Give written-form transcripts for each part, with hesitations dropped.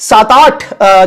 7-8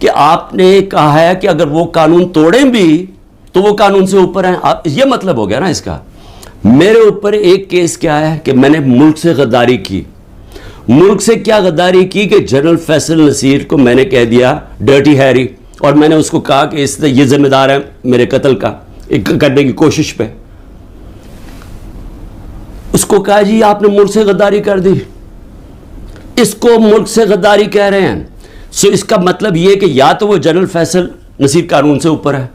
کہ آپ نے کہا ہے کہ اگر وہ قانون توڑیں بھی تو وہ قانون سے اوپر ہیں. یہ مطلب ہو گیا نا اس کا. میرے اوپر ایک کیس کیا ہے کہ میں نے ملک سے غداری کی. ملک سے کیا غداری کی کہ جنرل فیصل نصیر کو میں نے کہہ دیا ڈرٹی ہیری, اور میں نے اس کو کہا کہ اس یہ ذمہ دار ہے میرے قتل کا کرنے کی کوشش پہ. اس کو کہا جی آپ نے ملک سے غداری کر دی. اس کو ملک سے غداری کہہ رہے ہیں. سو اس کا مطلب یہ کہ یا تو وہ جنرل فیصل نصیر قانون سے اوپر ہے,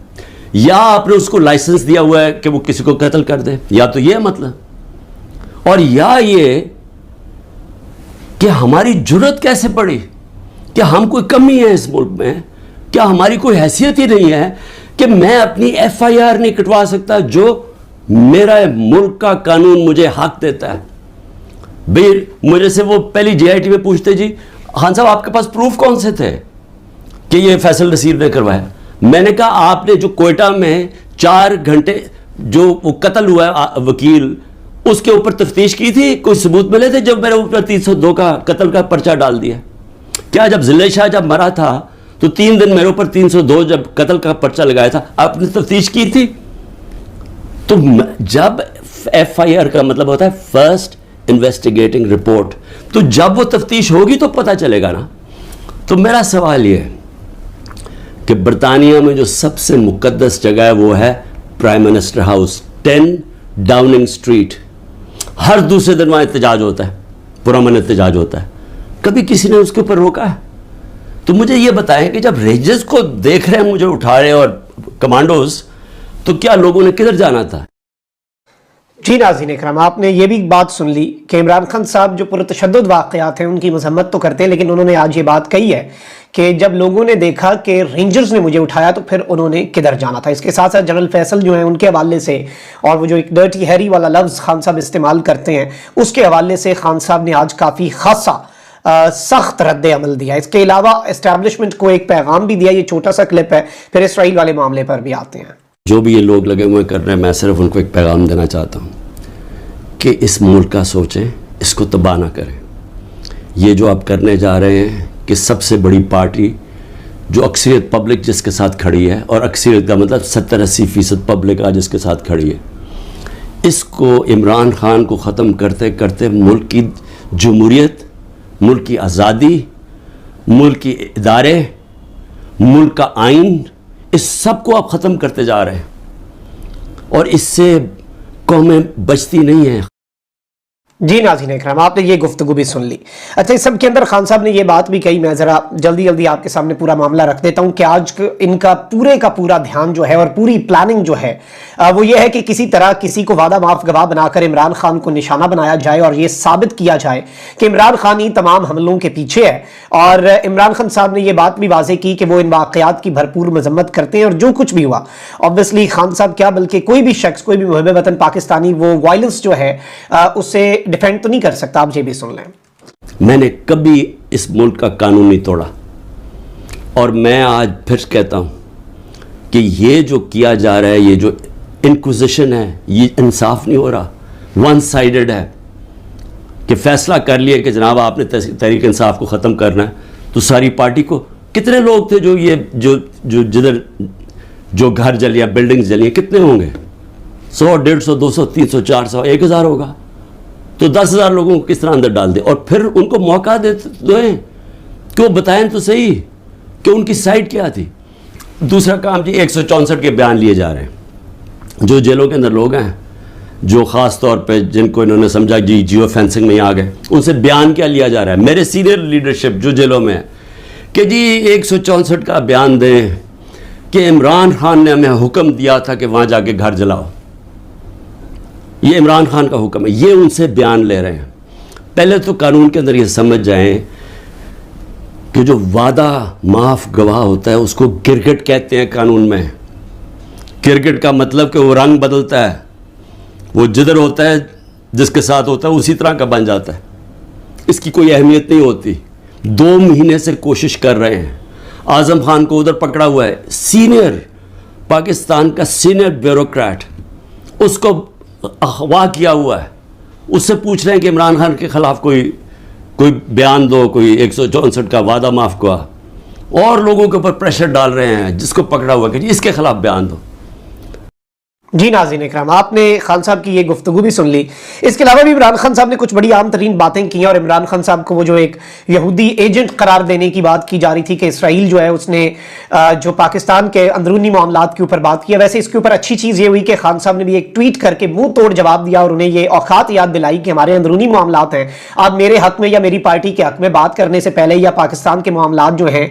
یا آپ نے اس کو لائسنس دیا ہوا ہے کہ وہ کسی کو قتل کر دے, یا تو یہ مطلب, اور یا یہ کہ ہماری جرت کیسے پڑی, کہ ہم کوئی کمی ہے اس ملک میں, کیا ہماری کوئی حیثیت ہی نہیں ہے کہ میں اپنی ایف آئی آر نہیں کٹوا سکتا جو میرا ملک کا قانون مجھے حق دیتا ہے. بھئی مجھے سے وہ پہلی جے آئی ٹی میں پوچھتے جی خان صاحب آپ کے پاس پروف کون سے تھے کہ یہ فیصل نصیر نے کروایا. میں نے کہا آپ نے جو کوئٹہ میں 4 گھنٹے جو وہ قتل ہوا ہے وکیل, اس کے اوپر تفتیش کی تھی, کوئی ثبوت ملے تھے جب میرے اوپر 302 کا قتل کا پرچہ ڈال دیا؟ کیا جب ضلع شاہ جب مرا تھا تو 3 دن میرے اوپر 302 جب قتل کا پرچہ لگایا تھا, آپ نے تفتیش کی تھی؟ تو جب ایف آئی آر کا مطلب ہوتا ہے فرسٹ انویسٹیگیٹنگ رپورٹ, تو جب وہ تفتیش ہوگی تو پتہ چلے گا نا. تو میرا سوال یہ ہے کہ برطانیہ میں جو سب سے مقدس جگہ ہے وہ ہے prime minister house, 10 Downing Street. ہر دوسرے دن وہاں احتجاج ہوتا ہے, پرامن احتجاج ہوتا ہے. کبھی کسی نے اس کے اوپر روکا ہے؟ تو مجھے یہ بتائیں کہ جب رینجرز کو دیکھ رہے ہیں مجھے اٹھا رہے اور کمانڈوز, تو کیا لوگوں نے کدھر جانا تھا؟ جی ناظرین اکرام, آپ نے یہ بھی بات سن لی کہ عمران خان صاحب جو پرتشدد واقعات ہیں ان کی مذمت تو کرتے ہیں, لیکن انہوں نے آج یہ بات کہی ہے کہ جب لوگوں نے دیکھا کہ رینجرز نے مجھے اٹھایا تو پھر انہوں نے کدھر جانا تھا. اس کے ساتھ ساتھ جنرل فیصل جو ہیں ان کے حوالے سے, اور وہ جو ایک ڈرٹی ہیری والا لفظ خان صاحب استعمال کرتے ہیں, اس کے حوالے سے خان صاحب نے آج کافی خاصا سخت رد عمل دیا. اس کے علاوہ اسٹیبلشمنٹ کو ایک پیغام بھی دیا. یہ چھوٹا سا کلپ ہے, پھر اسرائیل والے معاملے پر بھی آتے ہیں. جو بھی یہ لوگ لگے ہوئے کر رہے ہیں, میں صرف ان کو ایک پیغام دینا چاہتا ہوں کہ اس ملک کا سوچیں, اس کو تباہ نہ کریں. یہ جو آپ کرنے جا رہے ہیں کہ سب سے بڑی پارٹی جو اکثریت پبلک جس کے ساتھ کھڑی ہے, اور اکثریت کا مطلب 70-80% پبلک آج اس کے ساتھ کھڑی ہے, اس کو عمران خان کو ختم کرتے کرتے ملک کی جمہوریت, ملک کی آزادی, ملک کی ادارے, ملک کا آئین, اس سب کو آپ ختم کرتے جا رہے ہیں, اور اس سے قومیں بچتی نہیں ہیں. جی ناظرین اکرام, آپ نے یہ گفتگو بھی سن لی. اچھا, اس سب کے اندر خان صاحب نے یہ بات بھی کہی, میں ذرا جلدی آپ کے سامنے پورا معاملہ رکھ دیتا ہوں کہ آج ان کا پورے کا پورا دھیان جو ہے اور پوری پلاننگ جو ہے وہ یہ ہے کہ کسی طرح کسی کو وعدہ معاف گواہ بنا کر عمران خان کو نشانہ بنایا جائے اور یہ ثابت کیا جائے کہ عمران خان ہی تمام حملوں کے پیچھے ہے. اور عمران خان صاحب نے یہ بات بھی واضح کی کہ وہ ان واقعات کی بھرپور مذمت کرتے ہیں, اور جو کچھ بھی ہوا obviously خان صاحب کیا بلکہ کوئی بھی شخص, کوئی بھی محب وطن پاکستانی وہ وائلنس جو ہے اسے ڈیفینڈ تو نہیں کر سکتا. آپ یہ بھی سن لیں. میں نے کبھی اس ملک کا قانون نہیں توڑا, اور میں آج پھر کہتا ہوں کہ یہ جو کیا جا رہا ہے, یہ جو انکوزیشن ہے, یہ انصاف نہیں ہو رہا, ون سائیڈڈ ہے. کہ فیصلہ کر لیا کہ جناب آپ نے تحریک انصاف کو ختم کرنا ہے, تو ساری پارٹی کو, کتنے لوگ تھے جو یہ جو جدھر جو گھر جلیا, بلڈنگز جلی, کتنے ہوں گے؟ 100, 150, 200, 300, 400, 1000 ہوگا. تو 10,000 لوگوں کو کس طرح اندر ڈال دیں, اور پھر ان کو موقع دیں کہ وہ بتائیں تو صحیح کہ ان کی سائڈ کیا تھی. دوسرا کام جی 164 کے بیان لیے جا رہے ہیں. جو جیلوں کے اندر لوگ ہیں جو خاص طور پہ جن کو انہوں نے سمجھا جی جیو فینسنگ میں آ گئے, ان سے بیان کیا لیا جا رہا ہے؟ میرے سینئر لیڈرشپ جو جیلوں میں ہے کہ جی 164 کا بیان دیں کہ عمران خان نے ہمیں حکم دیا تھا کہ وہاں جا کے گھر جلاؤ. یہ عمران خان کا حکم ہے, یہ ان سے بیان لے رہے ہیں. پہلے تو قانون کے اندر یہ سمجھ جائیں کہ جو وعدہ معاف گواہ ہوتا ہے اس کو گرگٹ کہتے ہیں قانون میں. گرگٹ کا مطلب کہ وہ رنگ بدلتا ہے, وہ جدھر ہوتا ہے جس کے ساتھ ہوتا ہے اسی طرح کا بن جاتا ہے, اس کی کوئی اہمیت نہیں ہوتی. 2 مہینے سے کوشش کر رہے ہیں. اعظم خان کو ادھر پکڑا ہوا ہے, سینئر پاکستان کا سینئر بیوروکریٹ, اس کو اغوا کیا ہوا ہے. اس سے پوچھ رہے ہیں کہ عمران خان کے خلاف کوئی بیان دو, کوئی 164 کا وعدہ معاف گواہ. اور لوگوں کے اوپر پریشر ڈال رہے ہیں جس کو پکڑا ہوا کہ جی اس کے خلاف بیان دو. جی ناظرین اکرام، آپ نے خان صاحب کی یہ گفتگو بھی سن لی. اس کے علاوہ بھی عمران خان صاحب نے کچھ بڑی عام ترین باتیں کی ہیں، اور عمران خان صاحب کو وہ جو ایک یہودی ایجنٹ قرار دینے کی بات کی جا رہی تھی کہ اسرائیل جو ہے اس نے جو پاکستان کے اندرونی معاملات کے اوپر بات کیا، ویسے اس کے اوپر اچھی چیز یہ ہوئی کہ خان صاحب نے بھی ایک ٹویٹ کر کے منہ توڑ جواب دیا اور انہیں یہ اوقات یاد دلائی کہ ہمارے اندرونی معاملات ہیں، آپ میرے حق میں یا میری پارٹی کے حق میں بات کرنے سے پہلے یا پاکستان کے معاملات جو ہیں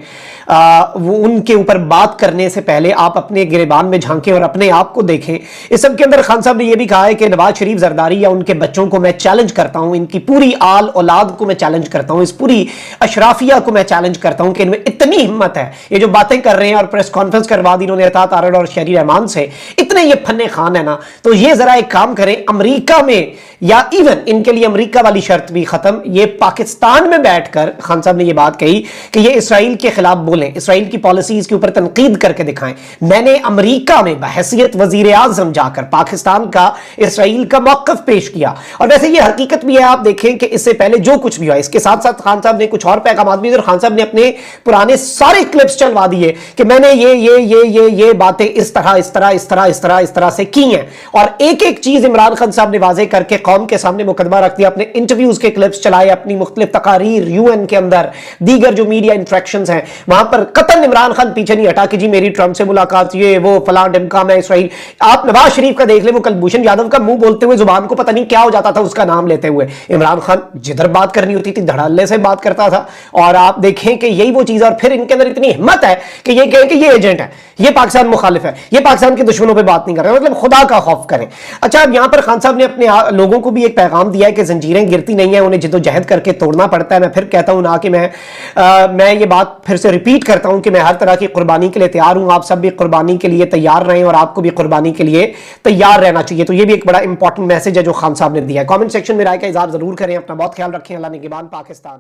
وہ ان کے اوپر بات کرنے سے پہلے آپ اپنے گریبان میں جھانکیں اور اپنے آپ کو دیکھیں. اس سب کے اندر خان صاحب نے یہ بھی کہا ہے کہ نواز شریف زرداری یا ان کے بچوں کو میں چیلنج کرتا ہوں، ان کی پوری آل اولاد کو میں چیلنج کرتا ہوں، اس پوری اشرافیہ کو میں چیلنج کرتا ہوں کہ ان میں اتنی ہمت ہے، یہ جو باتیں کر رہے ہیں اور پریس کانفرنس کروا دی انہوں نے عطا تارڑ اور شہری رحمان سے، اتنے یہ پھنے خان ہے نا، تو یہ ذرا ایک کام کریں، امریکہ میں یا ایون ان کے لیے امریکہ والی شرط بھی ختم، یہ پاکستان میں بیٹھ کر خان صاحب نے یہ بات کہی کہ یہ اسرائیل کے خلاف بولیں، اسرائیل کی پالیسیز کے اوپر تنقید کر کے دکھائیں. میں نے امریکہ میں بحیثیت وزیر اعظم جا کر پاکستان کا اسرائیل کا موقف پیش کیا، اور ویسے یہ حقیقت بھی ہے، آپ دیکھیں کہ اس سے پہلے جو کچھ بھی ہوا، اس کے ساتھ ساتھ خان صاحب نے کچھ اور پیغامات بھی، اور خان صاحب نے اپنے پرانے سارے کلپس چلوا دیے کہ میں نے یہ باتیں اس طرح سے کی ہیں، اور ایک ایک چیز عمران خان صاحب نے واضح کر کے قوم کے سامنے مقدمہ رکھ دیا، اپنے انٹرویوز کے کلپس چلائے، اپنی مختلف تقاریر یو این کے اندر، دیگر جو میڈیا انٹریکشنز ہیں وہاں پر قطعاً عمران خان پیچھے نہیں ہٹا کہ جی میری ٹرمپ سے ملاقات، یہ وہ فلاں ڈمکا میں اسرائیل. آپ نواز شریف کا دیکھ لیں، وہ کلبھوشن یادو کا منہ بولتے ہوئے زبان کو پتہ نہیں کیا ہو جاتا تھا اس کا نام لیتے ہوئے، عمران خان جدھر بات کرنی ہوتی تھی دھڑلے سے بات کرتا تھا. اور آپ دیکھیں کہ یہی وہ چیز، اور پھر ان کے اندر اتنی ہمت ہے کہ یہ کہیں کہ یہ ایجنٹ ہے، یہ پاکستان مخالف ہے، یہ پاکستان کے دشمنوں پہ بات نہیں کر رہے، مطلب خدا کا خوف کریں. اچھا، اب یہاں پر خان صاحب نے اپنے لوگوں کو بھی ایک پیغام دیا ہے کہ زنجیریں گرتی نہیں ہیں، انہیں جدوجہد کر کے توڑنا پڑتا ہے. میں پھر کہتا ہوں نا کہ میں یہ بات پھر سے ریپیٹ کرتا ہوں کہ میں ہر طرح کی قربانی کے لیے تیار ہوں، آپ سب بھی قربانی کے لیے تیار رہیں اور آپ کو بھی قربانی کے لیے تیار رہنا چاہیے. تو یہ بھی ایک بڑا امپورٹنٹ میسج ہے جو خان صاحب نے دیا ہے. کامنٹ سیکشن میں رائے کا اظہار ضرور کریں. اپنا بہت خیال رکھیں. اللہ نگہبان پاکستان.